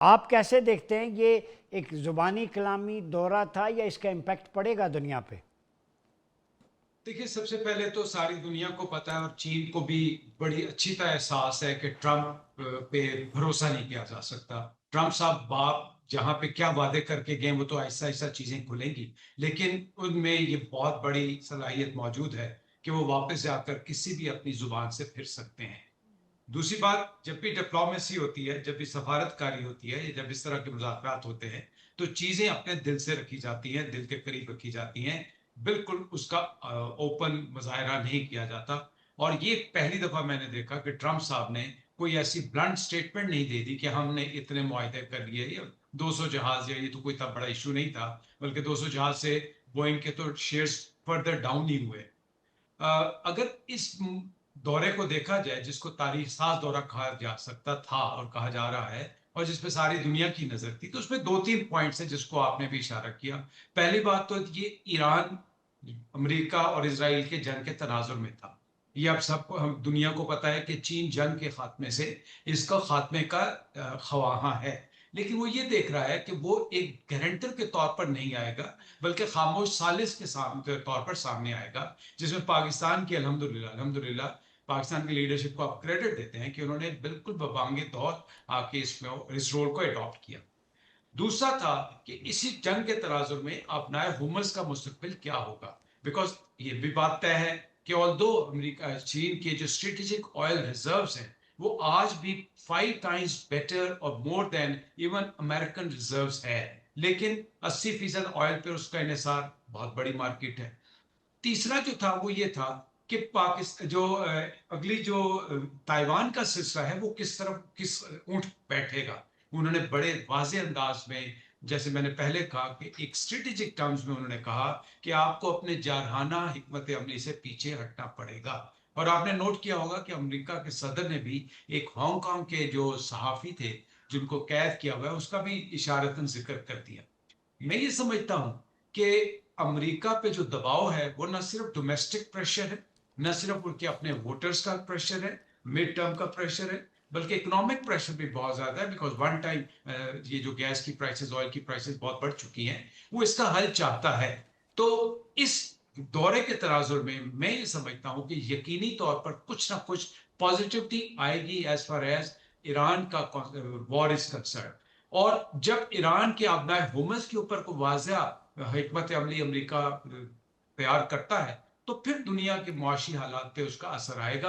आप कैसे देखते हैं ये एक ज़ुबानी कलामी दौरा था या इसका इम्पैक्ट पड़ेगा दुनिया पे? देखिए, सबसे पहले तो सारी दुनिया को पता है और चीन को भी बड़ी अच्छी तरह एहसास है कि ट्रंप पे भरोसा नहीं किया जा सकता। ट्रंप साहब बाप जहां पे क्या वादे करके गए वो तो ऐसा ऐसा चीजें खुलेंगी, लेकिन उनमें ये बहुत बड़ी सलाहियत मौजूद है कि वो वापस जाकर किसी भी अपनी जुबान से फिर सकते हैं। दूसरी बात, जब भी डिप्लोमेसी होती है, जब भी सफारतकारी होती है या जब इस तरह के मुज़ाकरात होते हैं, तो चीजें अपने दिल से रखी जाती हैं, दिल के करीब रखी जाती हैं। बिल्कुल उसका ओपन मुजाहरा नहीं किया जाता। और ये पहली दफा मैंने देखा कि ट्रंप साहब ने कोई ऐसी ब्लंट स्टेटमेंट नहीं दे दी कि हमने इतने मुआहदे कर लिए या 200 जहाज, या ये तो कोई इतना बड़ा इशू नहीं था, बल्कि 200 जहाज से बोइंग के तो शेयर्स फर्दर डाउन ही हुए। अगर इस दौरे को देखा जाए, जिसको तारीख साज दौरा कहा जा सकता था और कहा जा रहा है, और जिसपे सारी दुनिया की नजर थी, तो उसमें दो तीन पॉइंट्स हैं जिसको आपने भी इशारा किया। पहली बात तो ये ईरान, अमेरिका और इसराइल के जंग के तनाजुर में था। ये अब सबको, हम दुनिया को पता है कि चीन जंग के खात्मे से, इसका खात्मे का ख्वाहा है। लेकिन वो ये देख रहा है कि वो एक गारंटर के तौर पर नहीं आएगा, बल्कि खामोश सालिस के तौर पर सामने आएगा, जिसमें पाकिस्तान की अल्हम्दुलिल्लाह अल्हम्दुलिल्लाह पाकिस्तान की लीडरशिप को आप क्रेडिट देते हैं कि उन्होंने बिल्कुल बबांगे तौर आके इसमें इस रोल को अडॉप्ट किया। दूसरा था कि इसी जंग के तनाजुर में अपनाए हुमस का मुस्तकबिल क्या होगा। बिकॉज ये भी बात तय है कि ऑल्दो अमेरिका चीन के जो स्ट्रेटेजिक ऑयल रिजर्व्स हैं, वो आज भी 5 टाइम्स बेटर और more than even American reserves है, लेकिन 80% ऑयल पे उसका इन्हिसार, बहुत बड़ी मार्केट है। तीसरा जो था वो ये था कि पाकिस्तान जो अगली जो ताइवान का सिलसिला है, वो किस तरफ किस ऊंट बैठेगा। उन्होंने बड़े वाजे अंदाज में, जैसे मैंने पहले कहा कि एक स्ट्रेटेजिक टर्म्स में उन्होंने कहा कि आपको अपने जारहाना हिकमत अमली से पीछे हटना पड़ेगा। और आपने नोट किया होगा कि अमेरिका के सदर ने भी एक हांगकांग के जो सहाफी थे जिनको कैद किया हुआ है, उसका भी इशारतन जिक्र कर दिया। मैं ये समझता हूं कि अमेरिका पे जो दबाव है वो न सिर्फ डोमेस्टिक प्रेशर है, न सिर्फ उनके अपने वोटर्स का प्रेशर है, मिड टर्म का प्रेशर है, बल्कि इकोनॉमिक प्रेशर भी बहुत ज्यादा है। बिकॉज वन टाइम ये जो गैस की प्राइसेस, ऑयल की प्राइसेस बहुत बढ़ चुकी हैं, वो इसका हल चाहता है। तो इस दौरे के तनाजुर में मैं ये समझता हूं कि यकीनी तौर पर कुछ ना कुछ पॉजिटिविटी आएगी एज फार एज ईरान का वॉर इज कंसर्न। और जब ईरान के अबनाए हुमस के ऊपर को वाज़ेह हिकमत अमली अमरीका तैयार करता है, तो फिर दुनिया के मुआशी हालात पे उसका असर आएगा।